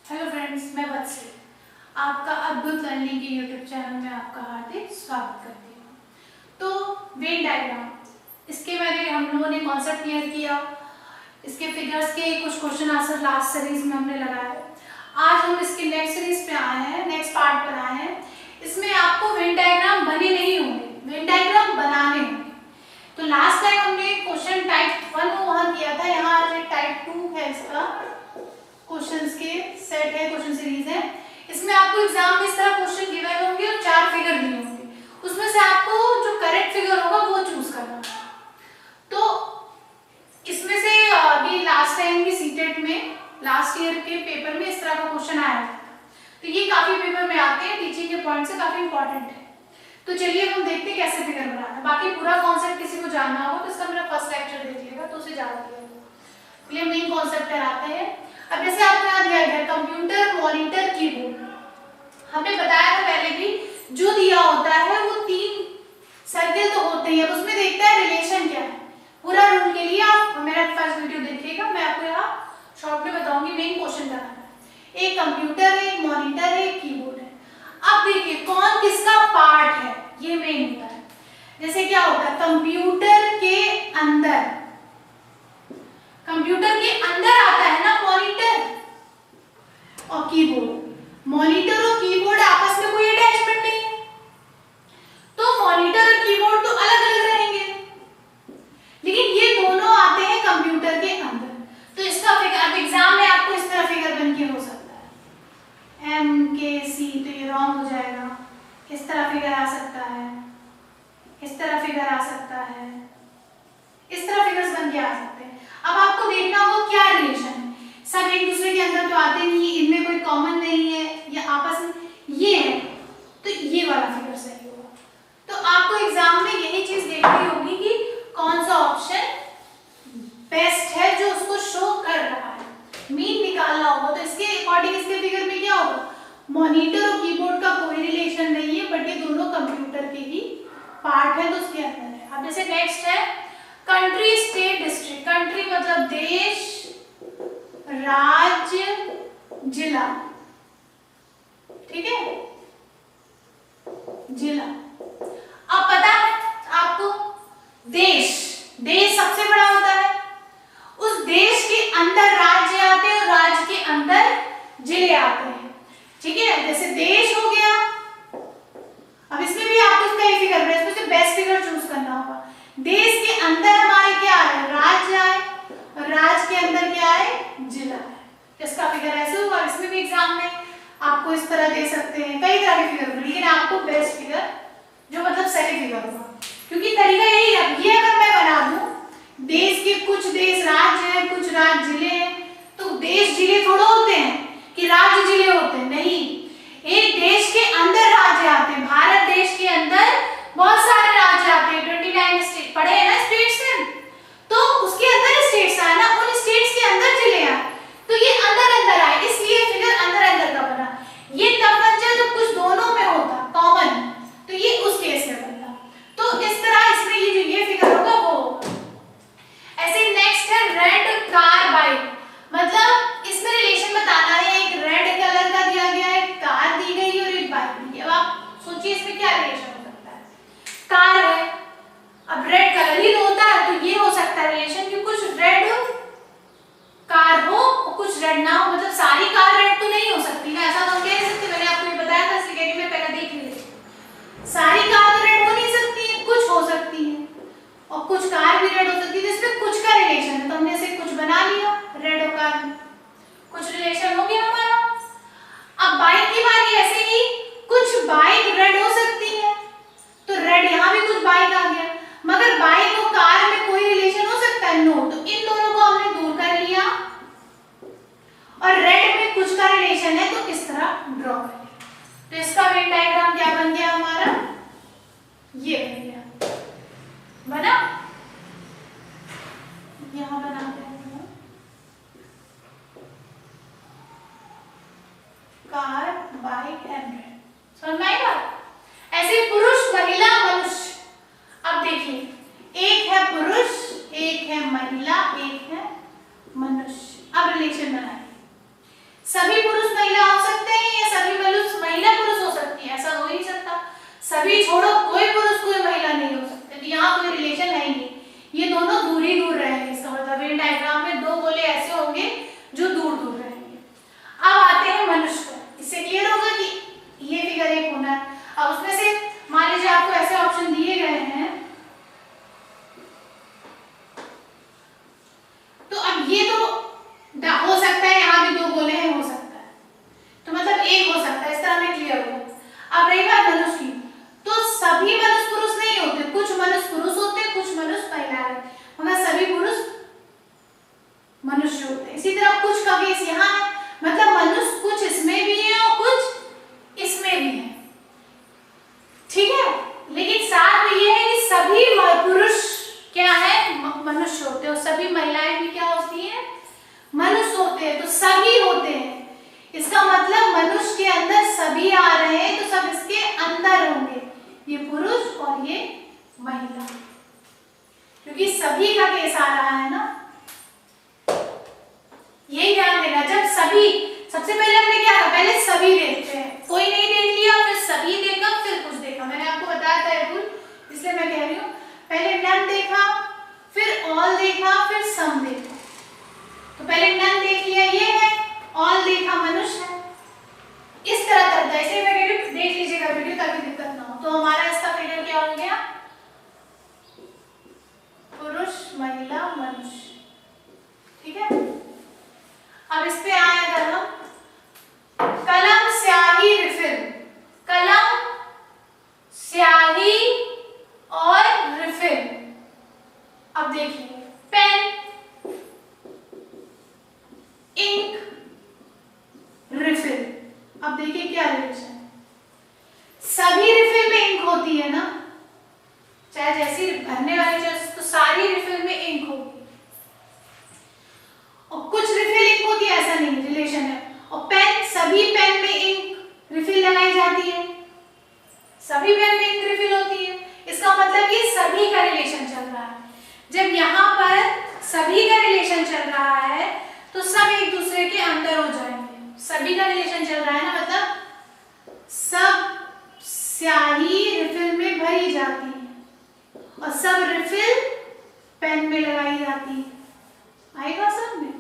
Hello friends, मैं वत्सली आपका अद्भुत लर्निंग के यूट्यूब चैनल में आपका हार्दिक स्वागत करती हूँ। तो वेन डायग्राम, इसके मैंने हम लोगों ने कॉन्सेप्ट क्लियर किया। इसके फिगर्स के कुछ क्वेश्चन आंसर लास्ट सीरीज में हमने लगाए। आज हम इसके नेक्स्ट सीरीज पे आए हैं, नेक्स्ट पार्ट पर आए हैं। इसमें आपको वेन डायग्राम बने नहीं होंगे, वेन डायग्राम बनाने होंगे। तो लास्ट टाइम हमने क्वेश्चन टाइप 1 वहाँ किया था, यहाँ टाइप 2 है। इसका क्वेश्चंस के सेट है, क्वेश्चन सीरीज है। इसमें आपको एग्जाम में इस तरह क्वेश्चन गिवन होंगे और 4 फिगर दिए होंगे। उसमें से आपको जो करेक्ट फिगर होगा वो चूज करना है। तो इसमें से अभी लास्ट टाइम की सीटेट में लास्ट ईयर के पेपर में इस तरह का क्वेश्चन आया था। तो ये काफी पेपर में आते हैं, टीचिंग के पॉइंट से काफी इंपॉर्टेंट है। तो चलिए हम देखते हैं कैसे फिगर बनाना है। बाकी पूरा कॉन्सेप्ट किसी को जानना होगा तो इसका मेरा फर्स्ट लेक्चर देखिएगा, तो उसे ज्यादा क्लियर मेन कॉन्सेप्ट कराते हैं। अब जैसे आपको याद दिया कंप्यूटर मॉनिटर कीबोर्ड, हमने बताया था पहले भी, जो दिया होता है वो 3 सर्किल तो होते हैं, उसमें देखता है रिलेशन क्या है। पूरा रूल के लिए आप मेरा फर्स्ट वीडियो देखिएगा, मैं आपको यहाँ शॉर्ट में बताऊंगी। मेन क्वेश्चन कराना है, एक कंप्यूटर है, एक मॉनिटर है, एक कीबोर्ड है। अब देखिए कौन किसका पार्ट है, ये मेन होता है। जैसे क्या होता है, कंप्यूटर के अंदर आता है ना मॉनिटर और कीबोर्ड। मॉनिटर और कीबोर्ड आपस में कोई अटैचमेंट नहीं है, तो मॉनिटर और कीबोर्ड तो अलग अलग रहेंगे, लेकिन ये दोनों आते हैं कंप्यूटर के अंदर। तो इसका फिगर अब एग्जाम में आपको इस तरह फिगर बन के हो सकता है, MKC, तो ये रॉन्ग हो जाएगा। इस तरह फिगर आ सकता है, इस तरह फिगर आ सकता है, इस तरह फिगर्स बन के आ सकते हैं। अब आपको देखना होगा क्या रिलेशन है, सब एक दूसरे के अंदर तो आते नहीं, इनमें कोई कॉमन नहीं है, या आपस में ये है, तो ये वाला फिगर सही होगा। तो आपको एग्जाम में यही चीज देखनी होगी कि कौन सा ऑप्शन बेस्ट है जो उसको शो कर रहा है, मीन निकालना होगा। तो इसके अकॉर्डिंग इसके फिगर में क्या होगा, मॉनिटर और कीबोर्ड का कोई रिलेशन नहीं है, बट ये दोनों कंप्यूटर के ही पार्ट है, तो उसके अंदर है। अब जैसे नेक्स्ट है कंट्री स्टेट डिस्ट्रिक्ट। कंट्री मतलब देश, राज्य, जिला, ठीक है, जिला। अब पता है आपको देश सबसे बड़ा होता है, उस देश के अंदर राज्य आते हैं और राज्य के अंदर जिले आते हैं, ठीक है। जैसे देश हो गया, अब इसमें भी आपको इसका ही फिगर है, इसमें से बेस्ट फिगर चूज करना होगा। देश के अंदर हमारे क्या है, राज्य आए, और राज्य के अंदर क्या है, जिला है। इसका फिगर ऐसे होगा। इसमें भी एग्जाम में आपको इस तरह दे सकते हैं, कई तरह के फिगर, लेकिन आपको बेस्ट फिगर जो मतलब सही फिगर होगा, क्योंकि तरीका यही है। अब ये अगर मैं बना दूं देश के कुछ देश राज्य है, कुछ राज्य जिले हैं, तो देश जिले थोड़ा होते हैं कि राज्य जिले होते हैं, नहीं, एक देश के अंदर राज्य आते हैं। भारत देश के अंदर बहुत सारे राज्य आते हैं, 29 स्टेट पढ़े हैं ना, स्टेट्स हैं, तो उसके अंदर स्टेट्स आए ना, उन स्टेट्स के अंदर जिले आए, तो ये अंदर अंदर आए, इसलिए फिगर अंदर अंदर का बना। ये तब बच्चा जब कुछ दोनों में होता कॉमन, तो ये उस केस में बनता। तो इस तरह इसमें ये जो ये फिगर होगा वो होगा। ऐसे नेक्स्ट है रेड कार बाइक, मतलब इसमें रिलेशन बताना है। एक रेड कलर का दिया गया है, कार दी गई और एक बाइक दी गई। अब आप सोचिए इसमें क्या रिलेशन हो सकता है। कार है, अब रेड कलर ही होता है, तो ये हो सकता है रिलेशन कि कुछ रेड कार हो और कुछ रेड ना हो, मतलब सारी कार रेड तो नहीं हो सकती ना, ऐसा तो हम कह सकते। मैंने आपको ये बताया था सिकेटी में, पहले देख लीजिए, सारी कार रेड हो नहीं सकती है, कुछ हो सकती है, और कुछ कार भी रेड हो सकती है। तो इसमें कुछ का रिलेशन है, तो हमने इसे कुछ बना लिया, रेड और कार में कुछ रिलेशन हो गया हमारा। अब बाइक की बारी, ऐसे ही कुछ बाइक रेड हो सकती है, तो रेड यहाँ भी कुछ बाइक आ गया, मगर बाइक और कार में कोई रिलेशन हो सकता है, नो। तो इन दोनों को हमने दूर कर लिया, और रेड में कुछ का रिलेशन है, तो इस तरह ड्रॉ कर लिया। तो इसका वेन डायग्राम क्या बन गया हमारा, ये बन गया, बना। यहां बनाते हैं कार, बाइक एंड रेड, समझ में आई बात। ऐसे पुरुष, महिला, मनुष्य। अब देखिए एक है पुरुष, एक है महिला, एक है मनुष्य। अब रिलेशन बनाइए। सभी पुरुष महिला हो सकते हैं या सभी महिला पुरुष हो सकती है, ऐसा हो ही नहीं सकता। सभी छोड़ो, कोई पुरुष कोई महिला नहीं हो सकते, तो यहाँ कोई रिलेशन है ही नहीं, ये दोनों दूर ही दूर रहेंगे। इसका मतलब वेन डायग्राम में दो गोले ऐसे होंगे जो दूर दूर रहेंगे। अब आते हैं मनुष्य पर। इससे क्लियर होगा कि ये फिगर एक होना है। अब उसमें से मान लीजिए आपको ऐसे ऑप्शन दिए गए हैं, तो अब ये तो हो सकता है यहाँ भी दो गोले हैं, हो सकता है, तो मतलब एक हो सकता है, इस तरह में क्लियर होगा। अब रही बात मनुष्य की, तो सभी मनुष्य पुरुष नहीं होते, कुछ मनुष्य पुरुष होते हैं, कुछ मनुष्य महिला है, मगर सभी पुरुष मनुष्य होते हैं। इसी तरह कुछ का केस यहाँ है, मतलब मनुष्य कुछ इसमें भी है और कुछ इसमें भी है, ठीक है। लेकिन साथ में ये है कि सभी पुरुष क्या है, मनुष्य होते हैं, और सभी महिलाएं भी क्या होती हैं, मनुष्य होते हैं, तो सभी होते हैं। इसका मतलब मनुष्य के अंदर सभी आ रहे हैं, तो सब इसके अंदर होंगे, ये पुरुष और ये महिला, क्योंकि सभी का केस आ रहा है ना। यही ध्यान देना, जब सभी, सबसे पहले हमने क्या कहा, पहले सभी देखते हैं, कोई नहीं देख लिया, फिर सभी देखा, फिर कुछ देखा। मैंने आपको बताया था ये रूल, इसलिए मैं कह रही हूँ, पहले नन देखा, फिर ऑल देखा, फिर सम देखा। तो पहले नन देख लिया ये है, ऑल देखा मनुष्य है, इस तरह करता है। ऐसे मैं देख लीजिएगा वीडियो ताकि दिक्कत ना हो। तो हमारा इसका फिगर क्या हो गया, पुरुष महिला मनुष्य, ठीक है। अब इस पे आए अगर हम, कलम स्याही रिफिल, कलम स्याही और रिफिल। अब देखिए पेन, इंक, रिफिल, अब देखिए क्या रिलेशन है। सभी रिफिल में इंक होती है ना, चाहे जैसी भरने वाली चीज, तो सारी रिफिल में इंक होगी, और कुछ रिफिल इंक होती है, ऐसा नहीं, रिलेशन है। और पेन, सभी पेन में इंक रिफिल लगाई जाती है, सभी पेन में इंक रिफिल होती है। इसका मतलब ये सभी का रिलेशन चल रहा है। जब यहाँ पर सभी का रिलेशन चल रहा है, तो सब एक दूसरे के अंदर हो जाएंगे। सभी का रिलेशन चल रहा है ना, मतलब सब स्याही रिफिल में भरी जाती है और सब रिफिल पेन में लगाई जाती है। आएगा सब में,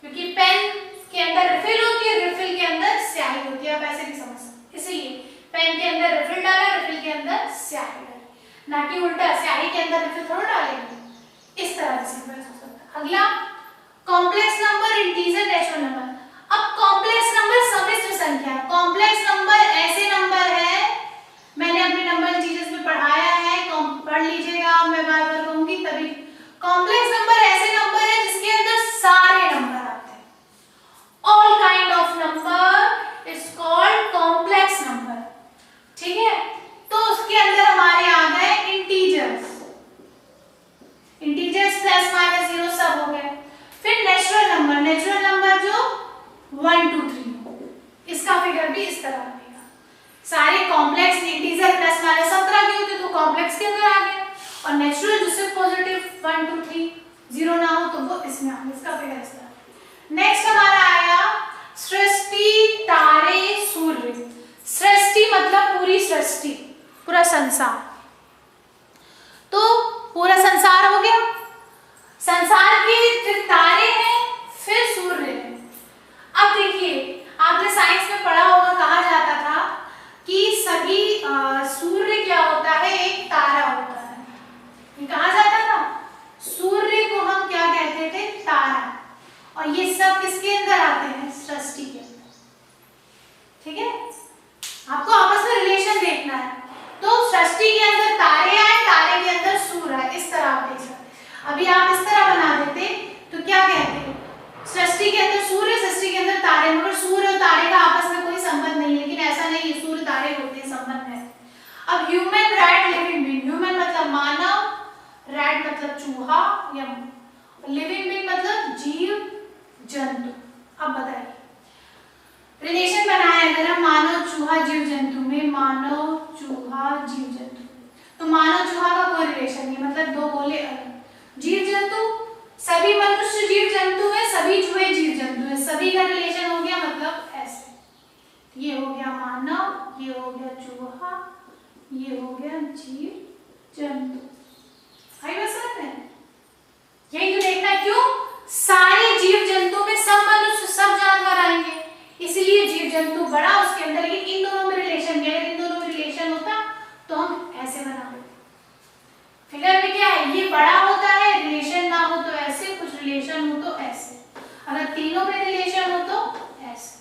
क्योंकि पेन के अंदर रिफिल होती है, रिफिल के अंदर स्याही होती है। आप ऐसे भी समझ सकते, इसलिए पेन के अंदर रिफिल डाला, रिफिल के अंदर स्याही डाली, ना कि उल्टा स्याही के अंदर रिफिल थोड़ा डालेंगे। इस तरह से सिंपल हो सकता है। अगला complex number, integer, natural number. अब कॉम्प्लेक्स नंबर सम्मिश्र संख्या। कॉम्प्लेक्स नंबर ऐसे नंबर है, मैंने अपने नंबर चीजेस में पढ़ाया है, पढ़ लीजिएगा, मैं बार बार कहूंगी तभी। कॉम्प्लेक्स नंबर ऐसे नंबर है जिसके अंदर सारे नंबर आते हैं। All kind of number is called complex number, ठीक है। तो उसके अंदर हमारे आ गए integers, integers plus minus zero सब हो गए। फिर नेचुरल नंबर, नेचुरल नंबर जो 1 2 3, इसका फिगर भी इस तरह बनेगा। सारे कॉम्प्लेक्स इंटीजर प्लस माइनस सब तरह के होते तो कॉम्प्लेक्स के अंदर आ गए, और नेचुरल जिससे पॉजिटिव 1 2 3 जीरो ना हो तो वो इसमें आ गया, इसका फिगर इस तरह। नेक्स्ट हमारा आया सृष्टि, तारे, सूर्य। सृष्टि मतलब पूरी सृष्टि, पूरा संसार, तो पूरा संसार हो गया। संसार के फिर तारे हैं, फिर सूर्य है। अब देखिए आपने साइंस में पढ़ा होगा, कहा जाता था कि सभी सूर्य क्या होता है, एक तारा होता है। ये कहा जाता था, सूर्य को हम क्या कहते थे, तारा। और ये सब किसके अंदर आते हैं, सृष्टि के अंदर, ठीक है। आपको आपस में रिलेशन देखना है। तो सृष्टि के अंदर तारे आए, तारे के अंदर सूर्य है, इस तरह आप देख सकते। अभी आप इस तरह बना देते तो क्या कहते, सृष्टि के अंदर सूर्य, सृष्टि के अंदर तारे, मगर सूर्य और तारे का आपस में कोई संबंध नहीं है, लेकिन ऐसा नहीं है, सूर्य तारे होते हैं, संबंध है। अब human, rat, living being. Human मतलब मानव, रैट मतलब चूहा, या लिविंग बीइंग मतलब जीव जंतु। अब बताइए रिलेशन बनाए अगर हम मानव, चूहा, जीव जंतु में, मानव, चूहा, जीव जंतु, तो मानव चूहा का कोई रिलेशन नहीं, मतलब दो बोले अलग। जीव जंतु, सभी मनुष्य जीव जंतु है, सभी चूहे जीव जंतु है, सभी का रिलेशन चूहा, ये हो गया जीव जंतु। आई बात समझ में? यही तो देखना है, क्यों सारे जीव जंतु में सब मनुष्य सब जानवर आएंगे, इसलिए जीव जंतु बड़ा उसके अंदर। लेकिन इन दोनों में रिलेशन क्या है? इन दोनों में रिलेशन होता तो हम ऐसे बना देते। फिगर में क्या है? ये बड़ा होता है, रिलेशन ना हो तो ऐसे, कुछ रिलेशन हो तो ऐसे, अगर तीनों में रिलेशन हो तो ऐसे।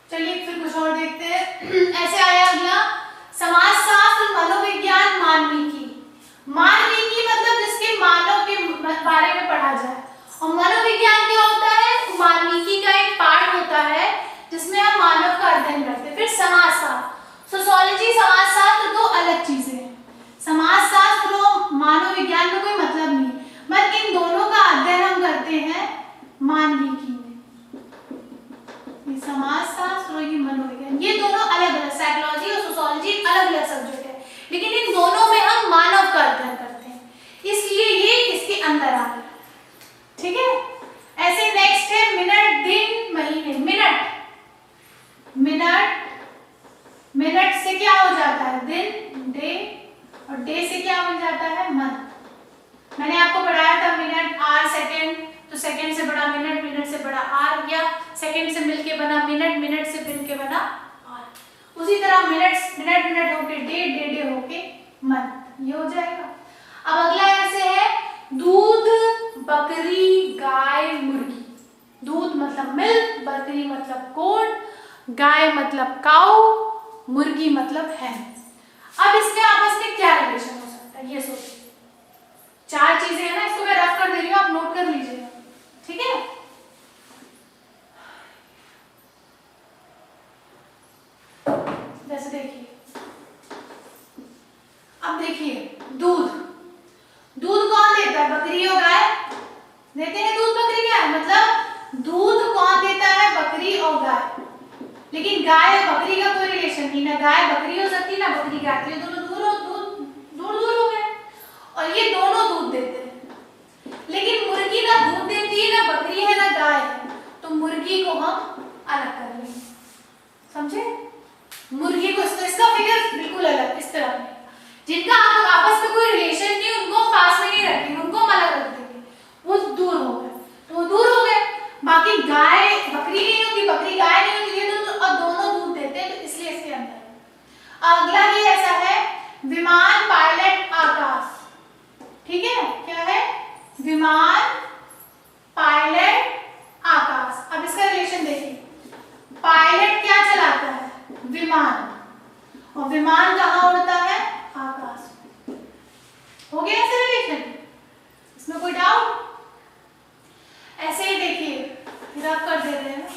चलिए फिर कुछ और देखते हैं। ऐसे आया अगला, समाजशास्त्र मनोविज्ञान मानविकी। मानविकी मतलब जिसके मानव के बारे में पढ़ा जाए, और मनोविज्ञान क्या होता है? मानविकी का एक पार्ट होता है जिसमें हम मानव का अध्ययन करते हैं। फिर समाजशास्त्र, सोशियोलॉजी, समाजशास्त्र दो अलग चीजें हैं। समाजशास्त्र और मानव विज्ञान में कोई मतलब नहीं है, बट इन दोनों का अध्ययन हम करते हैं मानविकी में। ये समाजशास्त्र और ये मनोविज्ञान, ये दोनों अलग अलग, साइकोलॉजी और सोशियोलॉजी अलग अलग सब्जेक्ट है, लेकिन इन दोनों में हम मानव का अध्ययन करते हैं, इसलिए ये इसके अंदर आ गया। ठीक है। ऐसे नेक्स्ट है मिनट, दिन, महीने। मिनट से क्या हो जाता है? दिन, डे, और डे से क्या बन जाता है? मंथ। मैंने आपको पढ़ाया था मिनट, आर, सेकंड, तो सेकंड से बड़ा मिनट, मिनट से बड़ा आर, या सेकंड से मिलके बना मिनट, मिनट से मिलके बना आर। उसी तरह मिनट होके डे, डे होके मंथ, ये हो जाएगा। अब अगला ऐसे है दूध, बकरी, गाय, मुर्गी। दूध मतलब मिल्क, बकरी मतलब गोट, गाय मतलब काऊ, मुर्गी मतलब हैन। अब इसमें आपस में क्या रिलेशन हो सकता है, ये सोचिए। चार चीजें हैं ना, इसको मैं रफ कर दे रही हूँ, आप नोट कर लीजिएगा। ठीक है। जैसे देखिए, अब देखिए दूध कौन देता है? बकरी और गाय देते हैं दूध, बकरी गाय, मतलब दूध कौन देता है? बकरी और गाय। लेकिन गाय और बकरी का कोई रिलेशन नहीं, ना गाय बकरी हो सकती ना बकरी गाय, ये दोनों दूर हो गए, और ये दोनों दूध देते हैं। लेकिन मुर्गी ना दूध देती है, ना बकरी है, ना गाय है, तो मुर्गी को हम अलग कर लेंगे। समझे? मुर्गी को, इसका फिगर बिल्कुल अलग इस तरह, जिनका आपस में कोई रिलेशन नहीं, उनको पास में नहीं रखेंगे, उनको हम अलग रख देंगे, वो दूर हो गए, तो वो दूर हो गए। बाकी गाय बकरी नहीं होती, बकरी गाय नहीं होती, ये दोनों दूध देते हैं, तो इसलिए इसके अंदर। अगला ये ऐसा है विमान, पायलट, आकाश। ठीक है, क्या है? विमान, पायलट, आकाश। अब इसका रिलेशन देखिए, पायलट क्या चलाता है? विमान, और विमान कहाँ उड़ता है? आकाश में। हो गया ऐसे रिलेशन, इसमें कोई डाउट? ऐसे ही देखिए, रफ कर देते हैं,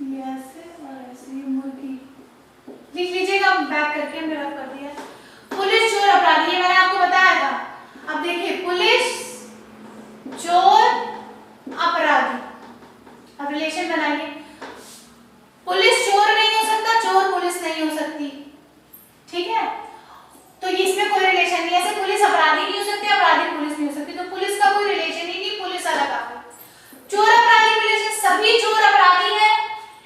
ये ऐसे और ऐसे, ये मुर्गी लिख लीजिएगा, बैक करके हमने रफ कर दिया। पुलिस, चोर, अपराधी, ये मैंने आपको बताया था। अब देखिए पुलिस, चोर, अपराधी, अब रिलेशन बनाइए। पुलिस चोर नहीं हो सकता, चोर पुलिस नहीं हो सकती। ठीक है, तो इसमें कोई रिलेशन नहीं है। ऐसे पुलिस अपराधी नहीं हो सकती, अपराधी पुलिस नहीं हो सकती, तो पुलिस का कोई रिलेशन ही नहीं, पुलिस अलग आ गई। चोर अपराधी रिलेशन, सभी चोर अपराधी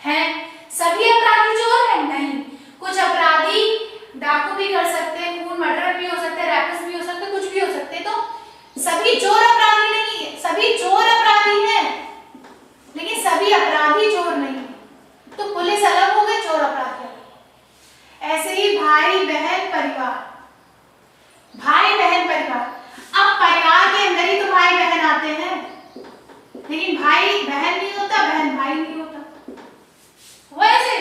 हैं? सभी अपराधी चोर हैं? नहीं, कुछ अपराधी डाकू भी कर सकते हैं, खून मर्डर भी हो सकते हैं, रैपिस्ट भी हो सकते हैं, कुछ भी हो सकते हैं, तो सभी चोर अपराधी नहीं है। सभी चोर अपराधी हैं, लेकिन सभी अपराधी चोर नहीं, तो पुलिस अलग हो गए, चोर अपराधी अलग। ऐसे ही भाई बहन परिवार, भाई बहन परिवार। अब परिवार के अंदर ही तो भाई बहन आते हैं, लेकिन भाई बहन नहीं होता, बहन भाई नहीं होता। वैसे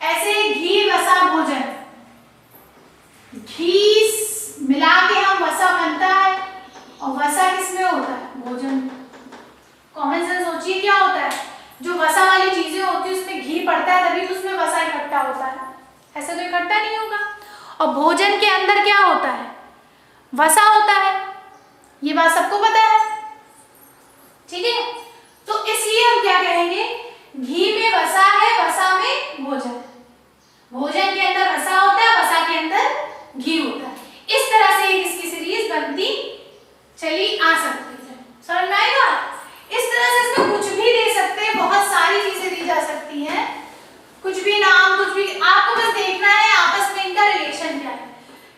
ऐसे घी, वसा, भोजन, घी मिला के हम वसा बनता है, और वसा किसमें होता है? भोजन। कॉमन सेंस सोचिए, क्या होता है? जो वसा वाली चीजें होती है उसमें घी पड़ता है, तभी तो उसमें वसा इकट्ठा होता है, ऐसा तो इकट्ठा नहीं होगा। और भोजन के अंदर क्या होता है? वसा होता है, ये बात सबको पता है। ठीक है, तो इसलिए हम क्या कहेंगे? घी में वसा है, वसा में भोजन, भोजन के अंदर वसा होता है, वसा के अंदर घी होता है। इस तरह से इसकी सीरीज बनती चली आ सकती है। समझ में आएगा? इस तरह से इसमें कुछ भी दे सकते हैं, बहुत सारी चीजें दी जा सकती हैं, कुछ भी नाम, कुछ भी, आपको बस देखना है आपस में इनका रिलेशन क्या है।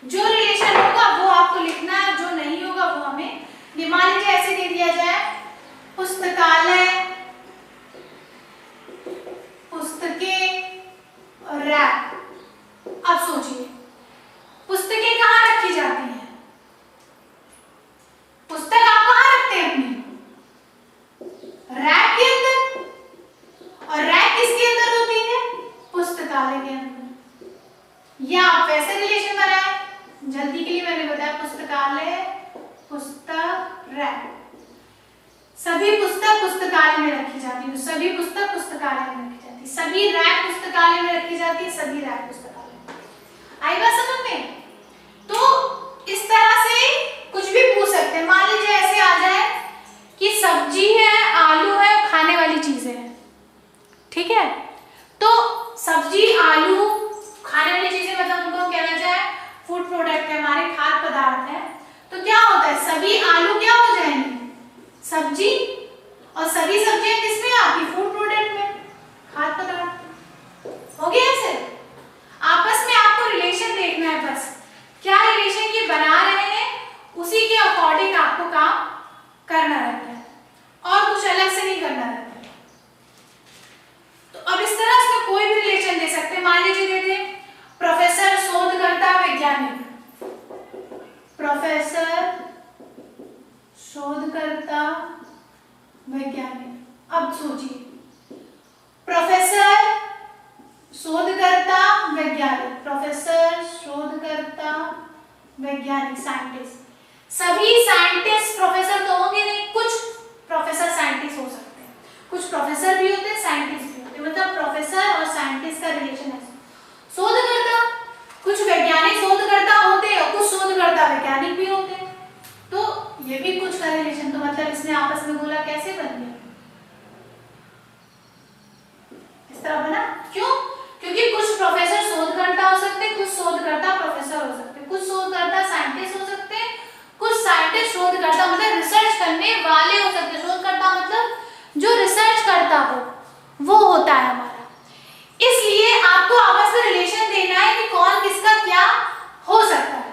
जो रिलेशन होगा वो आपको लिखना है, जो नहीं होगा वो हमें, मान लीजिए ऐसे दे दिया जाए पुस्तकालय, पुस्तकें, रैक। अब सोचिए पुस्तकें कहाँ रखी जाती हैं? पुस्तक आप कहाँ रखते हैं अपनी? रैक के अंदर। और रैक किसके अंदर होती है? पुस्तकालय के अंदर। या आप वैसे रिलेशन बनाए, जल्दी के लिए मैंने बताया पुस्तकालय, पुस्तक, रैक। सभी पुस्तक पुस्तकालय में रखी जाती है, सभी पुस्तक पुस्तकालय में रखी जाती है, सभी रैक पुस्तकालय में रखी जाती है, सभी रैक पुस्तकालय। आई बात समझ में? तो इस तरह से कुछ भी पूछ सकते हैं। मान लीजिए ऐसे आ जाए कि सब्जी है, आलू है, खाने वाली चीजें हैं, ठीक है? तो सब्जी, आलू, खाने वाली चीजें मतलब उनको कहना जाए फूड प्रोडक्ट है, हमारे खाद्य पदार्थ है। तो क्या होता है, सभी आलू क्या हो जाएंगे? सब्जी, और सभी सब्जियां किसमें आती? फूड प्रोडक्ट में, खाद्य पदार्थ। हो गया ऐसे? आपस में आपको रिलेशन देखना है, बस क्या रिलेशन ये बना रहे हैं उसी के अकॉर्डिंग आपको काम करना रहता है, और कुछ अलग से नहीं करना रहता है। तो अब इस तरह से कोई भी रिलेशन दे सकते हैं। मान लीजिए दे दे प्रोफेसर, शोधकर्ता, वैज्ञानिक। प्रोफेसर, शोधकर्ता, वैज्ञानिक। अब सोचिए प्रोफेसर, शोधकर्ता, वैज्ञानिक, प्रोफेसर, शोधकर्ता, वैज्ञानिक, साइंटिस्ट। सभी साइंटिस्ट प्रोफेसर तो होंगे नहीं, कुछ प्रोफेसर साइंटिस्ट हो सकते हैं, कुछ प्रोफेसर भी होते हैं, साइंटिस्ट भी होते हैं। मतलब प्रोफेसर और साइंटिस्ट का रिलेशन है। शोधकर्ता, कुछ वैज्ञानिक शोधकर्ता होते हैं, कुछ शोधकर्ता वैज्ञानिक भी होते हैं, तो ये भी कुछ का रिलेशन। तो मतलब इसने आपस में बोला कैसे बन गया? इस तरह बना। क्यों? क्योंकि कुछ प्रोफेसर शोधकर्ता हो सकते हैं, कुछ शोधकर्ता प्रोफेसर हो सकते हैं, कुछ शोधकर्ता साइंटिस्ट हो सकते हैं, कुछ साइंटिस्ट शोधकर्ता मतलब रिसर्च करने वाले हो सकते हैं। शोधकर्ता मतलब जो रिसर्च करता हो, वो होता है हमारा। इसलिए आपको आपस में रिलेशन देना है कि कौन किसका क्या हो सकता है।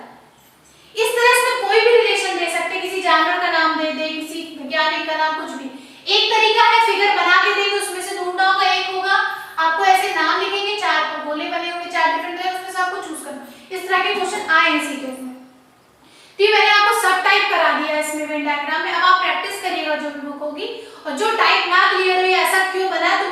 इस तरह से कोई भी रिलेशन दे सकते हैं, किसी जानवर का नाम दे दे, किसी वैज्ञानिक का नाम, कुछ भी। एक तरीका है फिगर बना के देंगे, उसमें से ढूंढना होगा, एक होगा आपको ऐसे नाम लिखेंगे, 4 गोले बने होंगे, 4 डिफरेंट है, उसमें से आपको चूज करना। इस तरह के क्वेश्चन आए हैं सीक्वेंस में। तो मैंने आपको सब टाइप करा दिया है इसमें वेन डायग्राम में। अब आप प्रैक्टिस करिएगा जो भी बुक होगी, और जो टाइप ना क्लियर हुई ऐसा क्यों बना तो